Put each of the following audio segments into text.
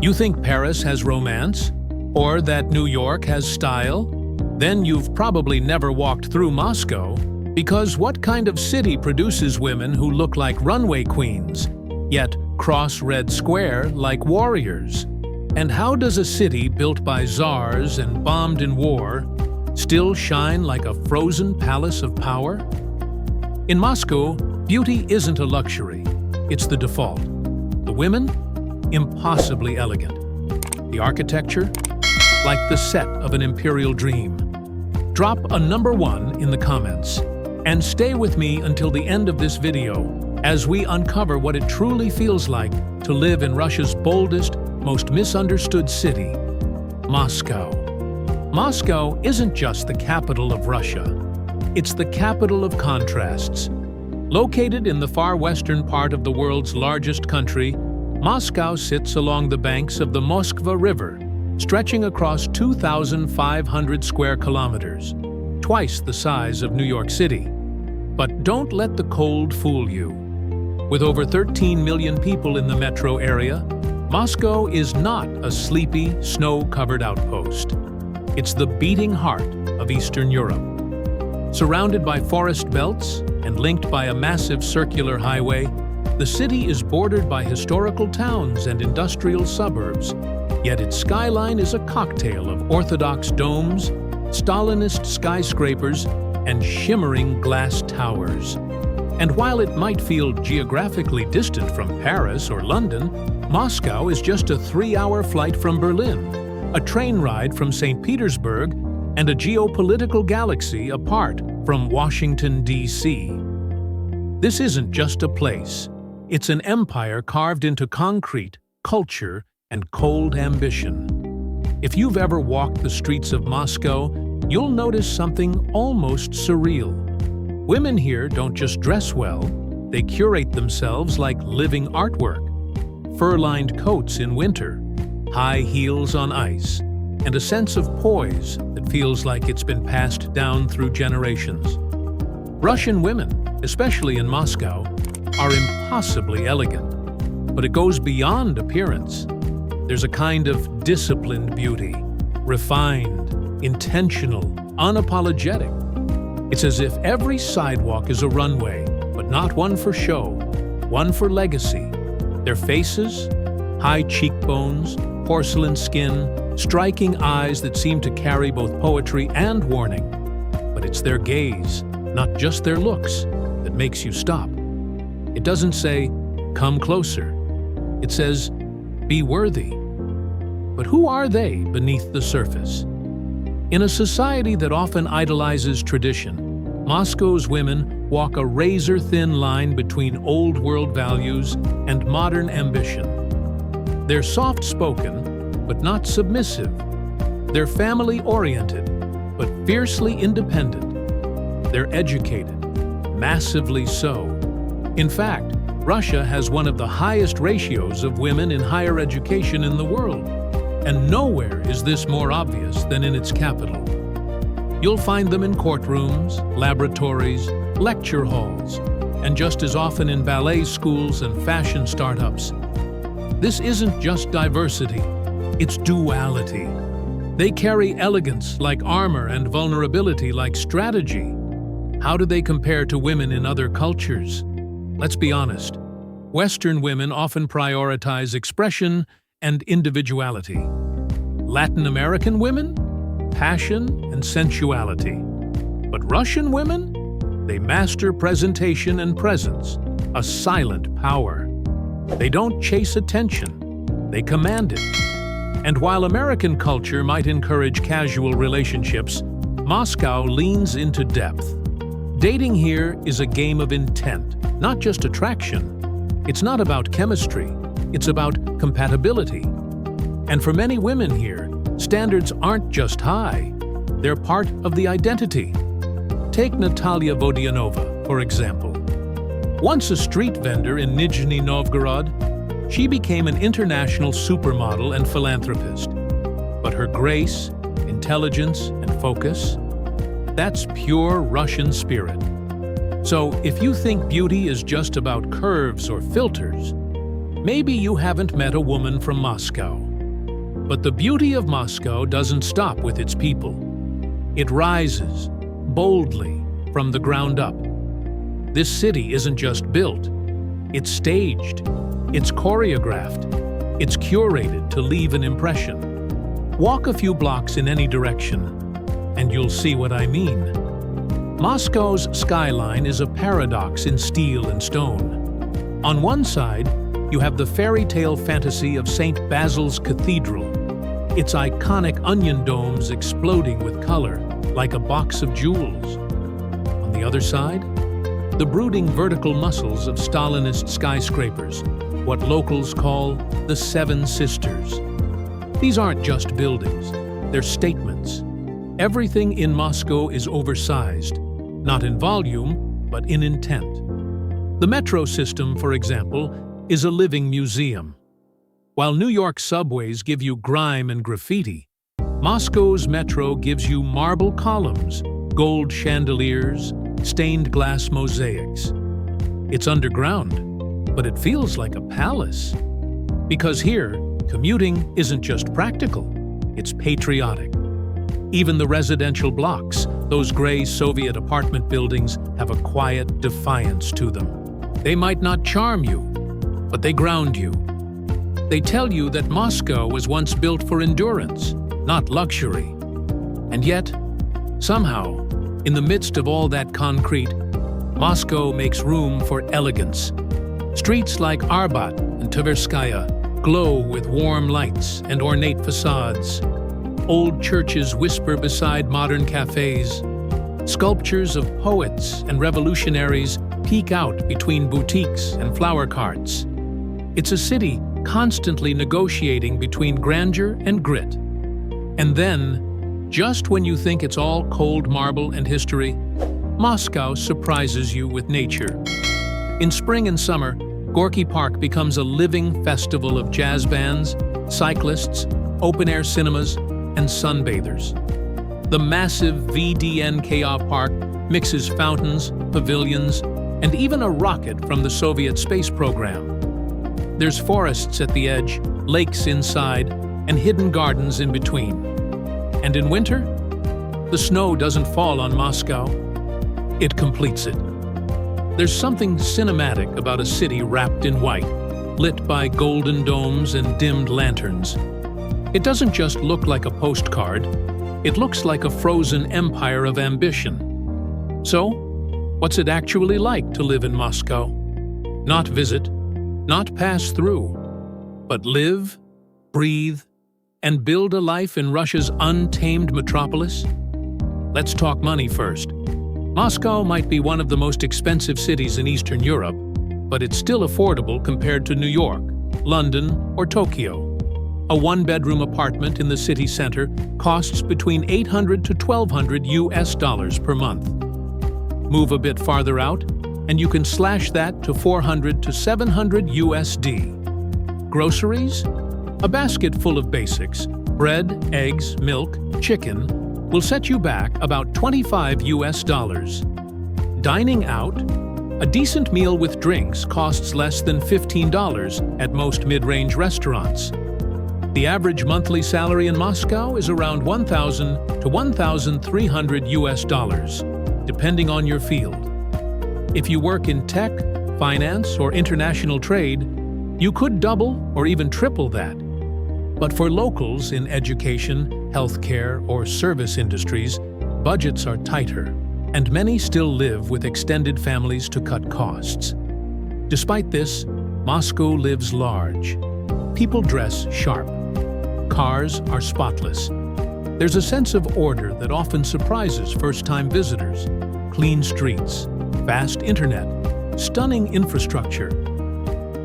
You think Paris has romance? Or that New York has style? Then you've probably never walked through Moscow, because what kind of city produces women who look like runway queens, yet cross Red Square like warriors? And how does a city built by czars and bombed in war still shine like a frozen palace of power? In Moscow, beauty isn't a luxury, it's the default. The women? Impossibly elegant. The architecture? Like the set of an imperial dream. Drop a #1 in the comments, and stay with me until the end of this video as we uncover what it truly feels like to live in Russia's boldest, most misunderstood city, Moscow. Moscow isn't just the capital of Russia. It's the capital of contrasts. Located in the far western part of the world's largest country, Moscow sits along the banks of the Moskva River, stretching across 2,500 square kilometers, twice the size of New York City. But don't let the cold fool you. With over 13 million people in the metro area, Moscow is not a sleepy, snow-covered outpost. It's the beating heart of Eastern Europe. Surrounded by forest belts and linked by a massive circular highway, the city is bordered by historical towns and industrial suburbs, yet its skyline is a cocktail of orthodox domes, Stalinist skyscrapers, and shimmering glass towers. And while it might feel geographically distant from Paris or London, Moscow is just a 3-hour flight from Berlin, a train ride from St. Petersburg, and a geopolitical galaxy apart from Washington, D.C. This isn't just a place. It's an empire carved into concrete, culture, and cold ambition. If you've ever walked the streets of Moscow, you'll notice something almost surreal. Women here don't just dress well, they curate themselves like living artwork. Fur-lined coats in winter, high heels on ice, and a sense of poise that feels like it's been passed down through generations. Russian women, especially in Moscow, are impossibly elegant, but it goes beyond appearance. There's a kind of disciplined beauty, refined, intentional, unapologetic. It's as if every sidewalk is a runway, but not one for show, one for legacy. Their faces, high cheekbones, porcelain skin, striking eyes that seem to carry both poetry and warning. But it's their gaze, not just their looks, that makes you stop. It doesn't say, "Come closer." It says, "Be worthy." But who are they beneath the surface? In a society that often idolizes tradition, Moscow's women walk a razor-thin line between old-world values and modern ambition. They're soft-spoken, but not submissive. They're family-oriented, but fiercely independent. They're educated, massively so. In fact, Russia has one of the highest ratios of women in higher education in the world, and nowhere is this more obvious than in its capital. You'll find them in courtrooms, laboratories, lecture halls, and just as often in ballet schools and fashion startups. This isn't just diversity, it's duality. They carry elegance like armor and vulnerability like strategy. How do they compare to women in other cultures? Let's be honest. Western women often prioritize expression and individuality. Latin American women? Passion and sensuality. But Russian women? They master presentation and presence, a silent power. They don't chase attention, they command it. And while American culture might encourage casual relationships, Moscow leans into depth. Dating here is a game of intent, not just attraction. It's not about chemistry, it's about compatibility. And for many women here, standards aren't just high, they're part of the identity. Take Natalia Vodianova, for example. Once a street vendor in Nizhny Novgorod, she became an international supermodel and philanthropist. But her grace, intelligence, and focus, that's pure Russian spirit. So if you think beauty is just about curves or filters, maybe you haven't met a woman from Moscow. But the beauty of Moscow doesn't stop with its people. It rises, boldly, from the ground up. This city isn't just built. It's staged, it's choreographed, it's curated to leave an impression. Walk a few blocks in any direction, and you'll see what I mean. Moscow's skyline is a paradox in steel and stone. On one side, you have the fairy tale fantasy of St. Basil's Cathedral, its iconic onion domes exploding with color, like a box of jewels. On the other side, the brooding vertical muscles of Stalinist skyscrapers, what locals call the Seven Sisters. These aren't just buildings, they're statements. Everything in Moscow is oversized, not in volume, but in intent. The metro system, for example, is a living museum. While New York's subways give you grime and graffiti, Moscow's metro gives you marble columns, gold chandeliers, stained glass mosaics. It's underground, but it feels like a palace. Because here, commuting isn't just practical, it's patriotic. Even the residential blocks, those gray Soviet apartment buildings, have a quiet defiance to them. They might not charm you, but they ground you. They tell you that Moscow was once built for endurance, not luxury. And yet, somehow, in the midst of all that concrete, Moscow makes room for elegance. Streets like Arbat and Tverskaya glow with warm lights and ornate facades. Old churches whisper beside modern cafes. Sculptures of poets and revolutionaries peek out between boutiques and flower carts. It's a city constantly negotiating between grandeur and grit. And then, just when you think it's all cold marble and history, Moscow surprises you with nature. In spring and summer, Gorky Park becomes a living festival of jazz bands, cyclists, open-air cinemas, and sunbathers. The massive VDNKA Park mixes fountains, pavilions, and even a rocket from the Soviet space program. There's forests at the edge, lakes inside, and hidden gardens in between. And in winter, the snow doesn't fall on Moscow. It completes it. There's something cinematic about a city wrapped in white, lit by golden domes and dimmed lanterns. It doesn't just look like a postcard, it looks like a frozen empire of ambition. So, what's it actually like to live in Moscow? Not visit, not pass through, but live, breathe, and build a life in Russia's untamed metropolis? Let's talk money first. Moscow might be one of the most expensive cities in Eastern Europe, but it's still affordable compared to New York, London, or Tokyo. A one-bedroom apartment in the city center costs between $800 to $1,200 per month. Move a bit farther out, and you can slash that to $400 to $700. Groceries? A basket full of basics, bread, eggs, milk, chicken, will set you back about $25. Dining out? A decent meal with drinks costs less than $15 at most mid-range restaurants. The average monthly salary in Moscow is around $1,000 to $1,300, depending on your field. If you work in tech, finance, or international trade, you could double or even triple that. But for locals in education, healthcare, or service industries, budgets are tighter, and many still live with extended families to cut costs. Despite this, Moscow lives large. People dress sharp. Cars are spotless. There's a sense of order that often surprises first-time visitors. Clean streets, fast internet, stunning infrastructure.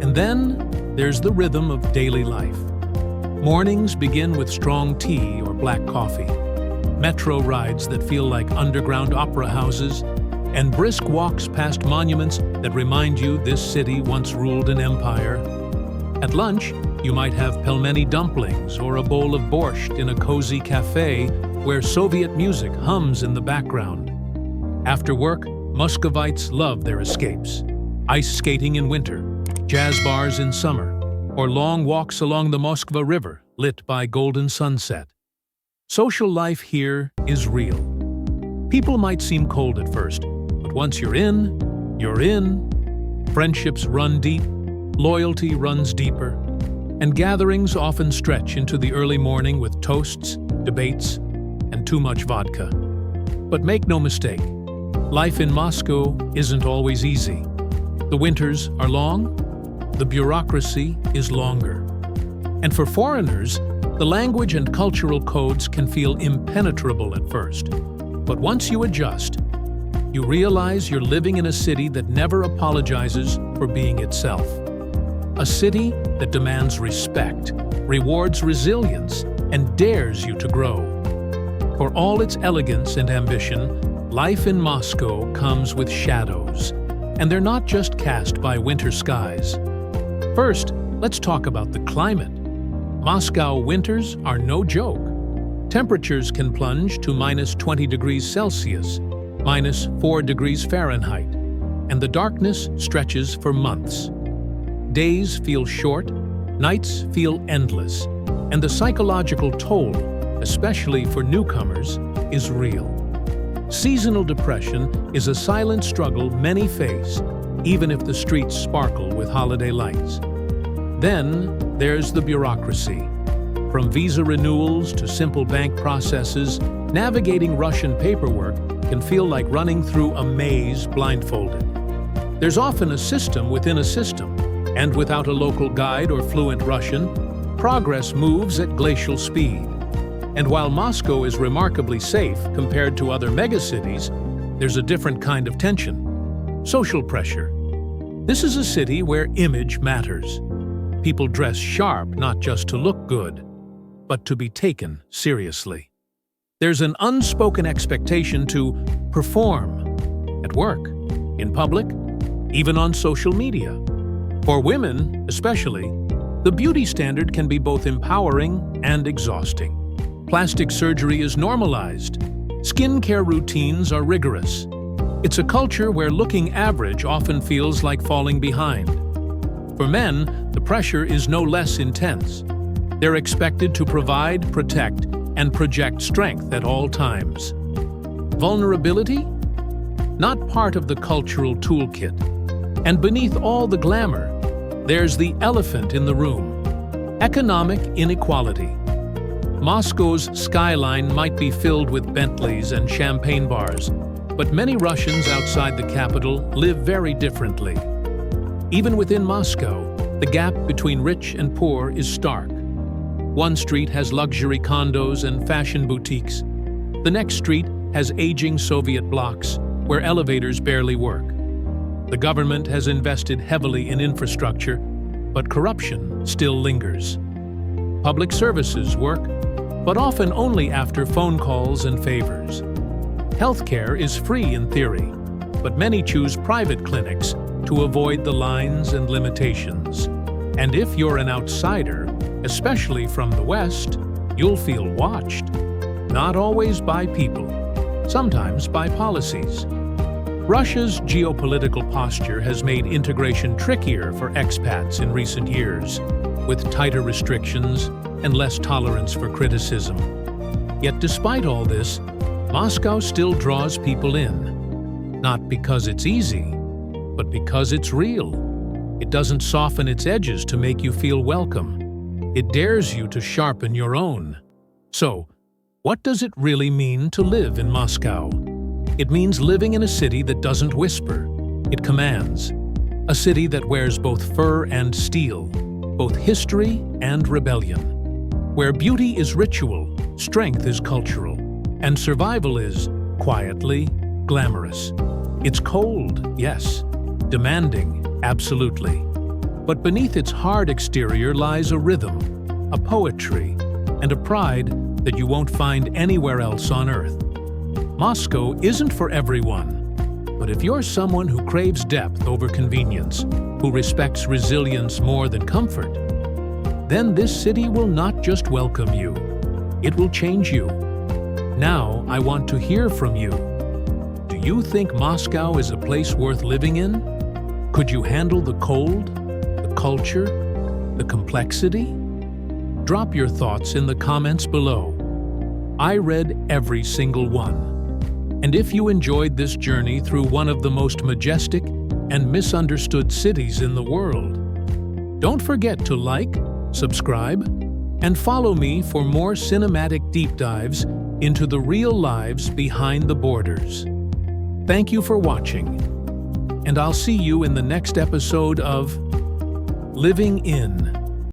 And then there's the rhythm of daily life. Mornings begin with strong tea or black coffee, metro rides that feel like underground opera houses, and brisk walks past monuments that remind you this city once ruled an empire. At lunch, you might have pelmeni dumplings or a bowl of borscht in a cozy cafe where Soviet music hums in the background. After work, Muscovites love their escapes. Ice skating in winter, jazz bars in summer, or long walks along the Moskva River, lit by golden sunset. Social life here is real. People might seem cold at first, but once you're in, you're in. Friendships run deep, loyalty runs deeper, and gatherings often stretch into the early morning with toasts, debates, and too much vodka. But make no mistake, life in Moscow isn't always easy. The winters are long, the bureaucracy is longer. And for foreigners, the language and cultural codes can feel impenetrable at first. But once you adjust, you realize you're living in a city that never apologizes for being itself. A city that demands respect, rewards resilience, and dares you to grow. For all its elegance and ambition, life in Moscow comes with shadows, and they're not just cast by winter skies. First, let's talk about the climate. Moscow winters are no joke. Temperatures can plunge to -20 degrees Celsius, -4 degrees Fahrenheit, and the darkness stretches for months. Days feel short, nights feel endless, and the psychological toll, especially for newcomers, is real. Seasonal depression is a silent struggle many face, even if the streets sparkle with holiday lights. Then there's the bureaucracy. From visa renewals to simple bank processes, navigating Russian paperwork can feel like running through a maze blindfolded. There's often a system within a system, and without a local guide or fluent Russian, progress moves at glacial speed. And while Moscow is remarkably safe compared to other megacities, there's a different kind of tension: social pressure. This is a city where image matters. People dress sharp not just to look good, but to be taken seriously. There's an unspoken expectation to perform at work, in public, even on social media. For women, especially, the beauty standard can be both empowering and exhausting. Plastic surgery is normalized. Skincare routines are rigorous. It's a culture where looking average often feels like falling behind. For men, the pressure is no less intense. They're expected to provide, protect, and project strength at all times. Vulnerability? Not part of the cultural toolkit. And beneath all the glamour, there's the elephant in the room: economic inequality. Moscow's skyline might be filled with Bentleys and champagne bars, but many Russians outside the capital live very differently. Even within Moscow, the gap between rich and poor is stark. One street has luxury condos and fashion boutiques. The next street has aging Soviet blocks where elevators barely work. The government has invested heavily in infrastructure, but corruption still lingers. Public services work, but often only after phone calls and favors. Healthcare is free in theory, but many choose private clinics to avoid the lines and limitations. And if you're an outsider, especially from the West, you'll feel watched. Not always by people, sometimes by policies. Russia's geopolitical posture has made integration trickier for expats in recent years, with tighter restrictions and less tolerance for criticism. Yet despite all this, Moscow still draws people in. Not because it's easy, but because it's real. It doesn't soften its edges to make you feel welcome. It dares you to sharpen your own. So, what does it really mean to live in Moscow? It means living in a city that doesn't whisper, it commands. A city that wears both fur and steel, both history and rebellion. Where beauty is ritual, strength is cultural, and survival is, quietly, glamorous. It's cold, yes. Demanding, absolutely. But beneath its hard exterior lies a rhythm, a poetry, and a pride that you won't find anywhere else on Earth. Moscow isn't for everyone, but if you're someone who craves depth over convenience, who respects resilience more than comfort, then this city will not just welcome you, it will change you. Now I want to hear from you. Do you think Moscow is a place worth living in? Could you handle the cold, the culture, The complexity? Drop your thoughts in the comments below. I read every single one. And if you enjoyed this journey through one of the most majestic and misunderstood cities in the world, don't forget to like, subscribe, and follow me for more cinematic deep dives into the real lives behind the borders. Thank you for watching, and I'll see you in the next episode of Living In.